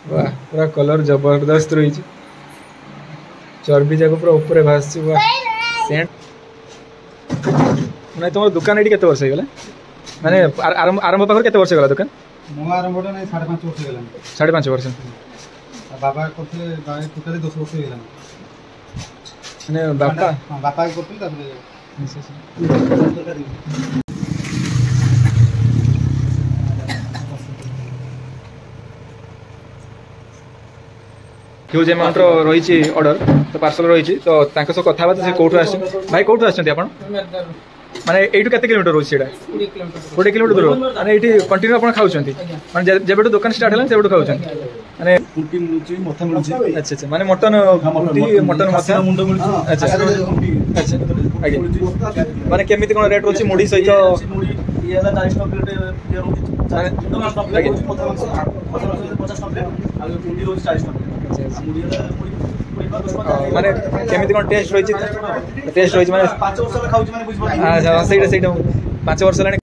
वाह पूरा कलर जबरदस्त रही चर्बी जाक पूरा ऊपर भासी वाह सेंट ना तुम दुकान ये केते वर्ष हो गला माने आरंभ पाखर केते वर्ष गला दुकान मो आरंभ नै 5.5 वर्ष गला 5.5 वर्ष बाबा करथले टोटली 10 वर्ष गला माने बापा बापा करथले तापर ह्यूज अमाउंट रही ऑर्डर तो पार्सल रही तो सह कथा से कौटू आस भाई कौटू आस माने एटू केते किलोमीटर रोज सेडा 20 किलोमीटर दूर माने एठी कंटिन्यू अपन खाउ छथि माने जेबेटू दुकान स्टार्ट हलन सेबेटू खाउ छथि माने कुटी मिलुची मथा मिलुची अच्छा अच्छा माने मटन कुटी मटन मथा मुंड मिलुची अच्छा अच्छा आगे माने केमिति कोन रेट रोची मुडी सहित मुडी ये हला 40 टका प्लेट ये रोची 40 टका प्लेट मथा मांस 50 टका प्लेट आ मुडी रोची 40 टका मुडी माने केमिति कोन टेस्ट रही माने 5 वर्ष खाउची माने बुझ पड़े अच्छा सेटा 5 वर्ष लाने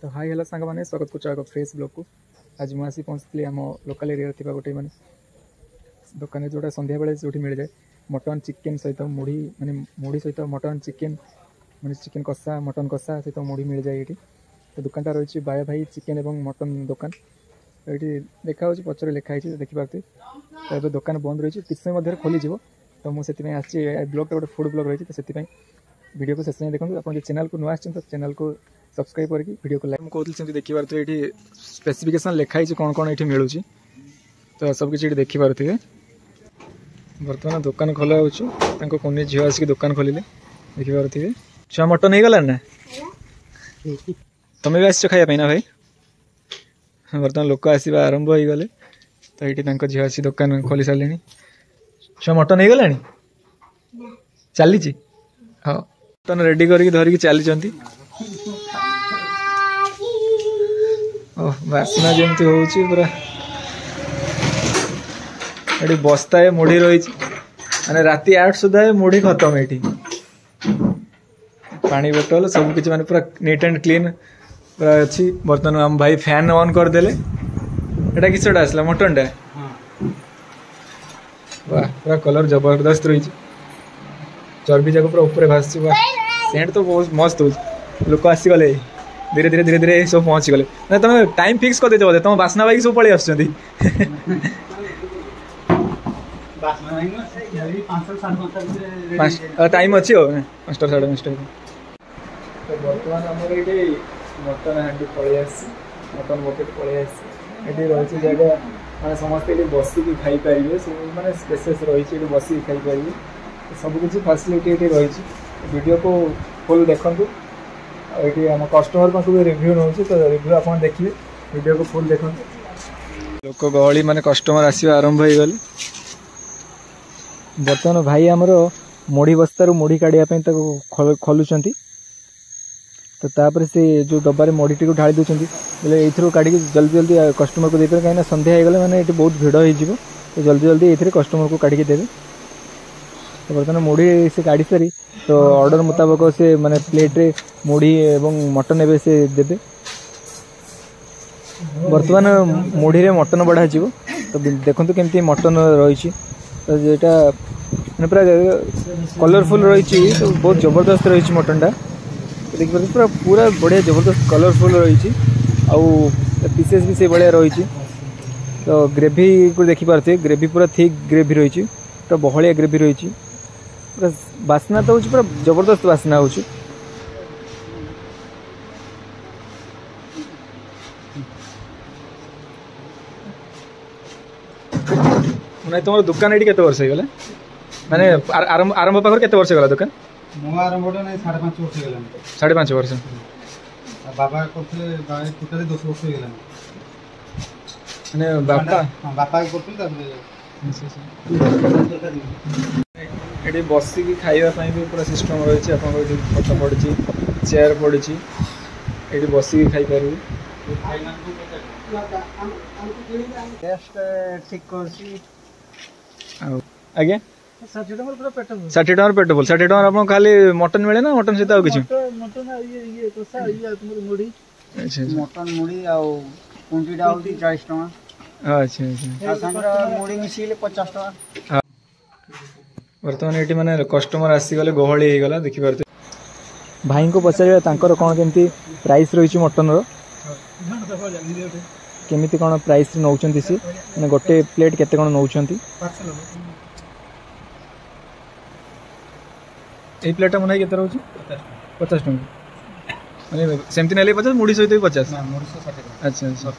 तो हाई हेलो सांग माने स्वागत करछ आगो फ्रेश ब्लॉग को आज मु आसी पहुंचली हम लोकल एरिया थिबा गोटे माने दुकान जोटा संध्या बेले जोटी मिल जाए मटन चिकेन सहित मुढ़ी माने मुढ़ी सहित मटन चिकेन माने चिकेन कषा मटन कषा सहित मुढ़ी मिल जाए ये तो दुकानटा रही बाया भाई चिकेन एवं मटन दुकान तो ये देखा पचर लिखाई देखिपारे तो ये दुकान बंद रही किस समय खोली तो मुझे ब्लॉग गोटे फूड ब्लॉग रही तो से वीडियो को शेष देखो आप चैनल को नुआ तो चैनल को सब्सक्राइब करके वीडियो को लाइक कहते देखिए तो ये स्पेसिफिकेशन लिखाई कौन कौन ये मिलूँ तो सबकि ये देखिपे बर्तमान दुकान खोला होनी झील आसिक दुकान खोलिले देखिपे छुआ मटन हो गला ना तुम्हें भी आस खाया ना भाई बर्तमान लोक आसवा आरंभ हो गले तो ये झील आसी दुकान खोली सारे छुआ मटन हो गला चली हाँ मटन रेडी करके धरिकी चली बास्ना जमती हो पूरा ये बस्ता है मुढ़ी रही माने राति 8 सुधा मुढ़ी खत्म ये पानी बोतल सब किसी माने पूरा नीट एंड क्लीन पूरा अच्छी बर्तमान हम भाई फैन ऑन करदेले एटा किसटा आसला मटन टा वाह पूरा कलर जबरदस्त रही चर्बी जाक पूरा ऊपर भासी वाह सेंट तो बहुत मस्त हो लोक आसीगले धीरे धीरे धीरे धीरे सब पहुँची गले ना तुम टाइम फिक्स कर दे तुम बास्ना भाई सब पलि आस टाइम अच्छी हो 5 5:30 तो बर्तमान आमर ये मटन हांडी पलि मटन बकेट पलि ये रही जगह मैं समस्ते ये बसिक खाई पारे सब मैंने स्पेसेस रही बसिक खाई पारे सबकि फैसिलिटी ये रही वीडियो को फुल देखूँ ये आम कस्टमर पाक भी रिव्यू नौ तो रिव्यू आप देखिए वीडियो को फुल देखो लोक गहली माने कस्टमर आसवा आरंभ हो गले बर्तमान भाई आमर मुढ़ी बस्तार मुढ़ी काढ़ापी खोलुंट तो तापर से जो डब्बार मुढ़ी टी ढाई दूसरी बोले ये काढ़ी जल्दी जल्दी कस्टमर को देते कहीं सन्ध्या हो गले मैंने ये बहुत भिड़ हो तो जल्दी जल्दी ये कस्टमर को काढ़ी देवे तो बर्तमान मुढ़ी से काढ़ी सारी तो ऑर्डर मुताबक से माने प्लेट रे मुढ़ी एवं मटन एवं से देवे बर्तमान मुढ़ी रे मटन बढ़ा तो देखो केमती मटन रही तो जेटा मैंने पूरा कलरफुल रही तो बहुत जबरदस्त रही मटन टा देखिए पूरा पूरा बढ़िया जबरदस्त कलरफुल रही पीसेस भी से बढ़िया रही तो ग्रेवी को देखिपे ग्रेवी पूरा थिक ग्रेवी रही पूरा बहलिया ग्रेवी रही पूरा बास्ना तो पूरा जबरदस्त बास्ना हो ना तुम दुकान ये केते वर्ष हो गला माने आरंभ पाखर केते वर्ष गला दुकान मो आरंभ नै 5.5 वर्ष गला 5.5 वर्ष बाबा करथले टोटली 10 वर्ष गला माने बापा बापा करथले तापर ये बसिक खावाई भी पूरा सिस्टम रही आप खट पड़ी चेयर पड़ी ये बसिक खाई पारे आज्ञा 60 टका पेट फुल 60 टका आप खाली मटन मिले ना मटन सहित किसी मटन मुढ़ी आ 40 टका अच्छा अच्छा मुड़ी मिसिले 50 टका बर्तमान ये माने कस्टमर आसीगले गहली हो गला देखि पारते भाई को पचारे तांकर कोन केमती प्राइस रही मटन रो केमिति कोन प्राइस नौचंती सी माने गोटे प्लेट केते कोन नौचंती ए प्लेट मन केते रहउची 50 टका माने सेमती नेले 50 मुड़ी सहित 50 ना मुड़ी 60 अच्छा अच्छा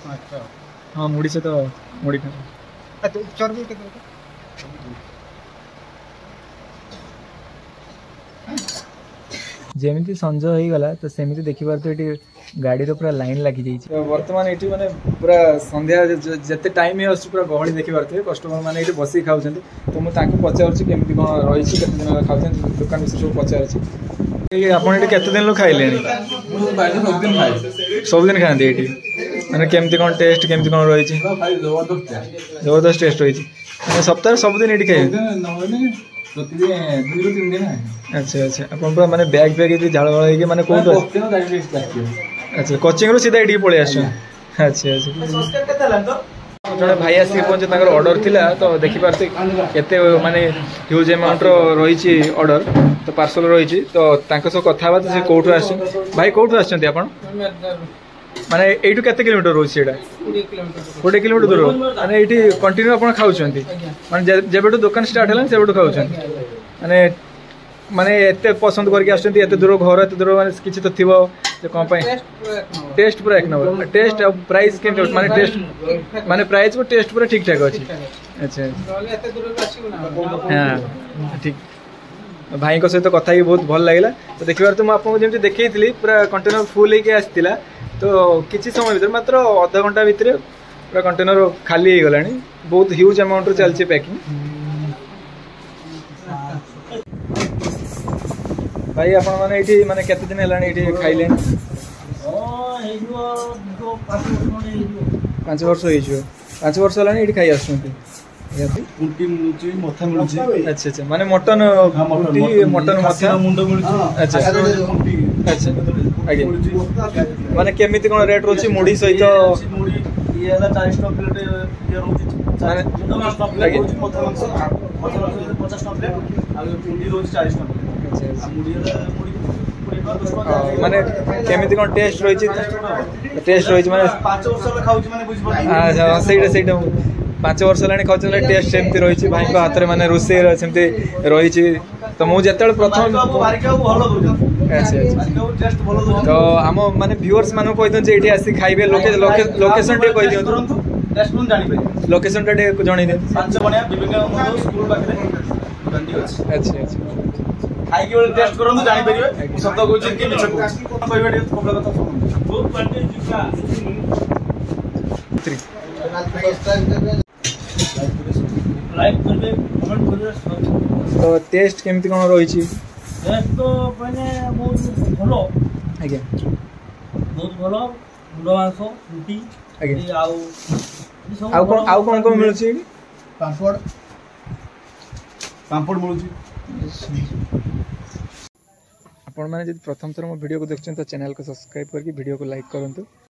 हां मुड़ी से तो मुड़ी खा चर्बी केते जेमिति संज हो गला तो सेमिति देखि पारते एटी गाड़ी रो पूरा लाइन लागि जाई छै वर्तमान एटी माने पूरा संध्या जते टाइम हे असु पूरा गहली देखि पारते कस्टमर माने एटी बसी खाउछन तो मु ताको पचार छी केमिति कोन रही छी केते दिन खाउछन दुकान से सब पचार छी ए आपण एटी केते दिन लो खाइले सब दिन खाते एटी माने केमिति कोन टेस्ट केमिति कोन रही छी जबरदस्त टेस्ट रही छी माने सप्ताह सब दिन एटी खाइ अच्छा अच्छा अपन पूरा माने बैग बैग झाड़ झाड़ हो माने कोन अच्छा कोचिंग रो सीधा एटी पळे आछन अच्छा अच्छा जने भाई आसी पहुंचे ताकर ऑर्डर थिला तो देखि पारते केते माने ह्यूज अमाउंट रो रही छी ऑर्डर तो पार्सल रही छी तो तांको सो कथा बात से कोठो आछन भाई कोठो आछन आपण माने एटू केते किलोमीटर रोज सेडा 20 किलोमीटर दूर माने एटी कंटिन्यू आपण खाउछंती माने जेबेटू दुकान स्टार्ट हलन सेबेटू खाउछंती माने माने एते पसंद करके आछंती एते दूर घर एते दूर माने किछि तो थिबो जे कोन पय टेस्ट पूरा एक नंबर टेस्ट और प्राइस के माने टेस्ट माने प्राइस को टेस्ट पूरा ठीक ठाक अछि अच्छा एते दूर आछिबो ना हां ठीक भाई को सहित कथा ही बहुत भल लागला तो देखिबार तो म आपको जेमति देखैथिली पूरा कंटेनर फुल हेके आस्तिला तो किछि समय भीतर मात्र आधा घंटा भीतर पूरा कंटेनर खाली हो गलानी बहुत ह्यूज अमाउंट रो चलछि पैकिंग भाई आपण माने एठी माने केते दिन हलानी एठी खाइले पांच वर्ष हो 5 वर्ष हलानी एठी खाई आछुंती कुंटी मिलुची मथा मिलुची अच्छा अच्छा माने मटन कुंटी मटन मथा मुंडो मिलुची अच्छा कुंटी अच्छा आगे माने केमिति कोन रेट रोची मुडी सहित मुडी ये हला 40 टका प्लेट ये रोची माने 50 टका प्लेट रोची मथा मांस 50 टका प्लेट आ कुंटी रोची 40 टका अच्छा आ मुडी हला मुडी माने केमिति कोन टेस्ट रही माने 5 वर्ष ला खाउची माने बुझ पड़ती अच्छा सेटा 5 वर्ष लानी खाउछ टेस्ट सेमती रही भाई को हाथ माने रोसे सेमती रही तो मु जेतल प्रथम तो आम माने व्यूअर्स मानु कहि दन जे एठी आसी खाइबे लोकेशन टे कहि दियौ टेस्ट मन जानि पे लोकेशन टे जणै दे पांच बनिया विभिन्न स्कूल पाखरे गंडी अछि अच्छा अच्छा खाइ के टेस्ट करन जानि परिबे शब्द कहै कि मिछ कहै कहबे कोबला कथा बहुत पार्टी जिका लाइक करबे कमेंट करबे तो टेस्ट केमती कोन रही छी टेस्ट तो माने बहुत भलो आगे बहुत भलो मुंडो मांस रुटी आगे आउ कोन मिलु छी पापड़ मिलु छी आपण माने जदि प्रथम थर मो वीडियो को देखछन तो चैनल को सब्सक्राइब करके वीडियो को लाइक करंतु।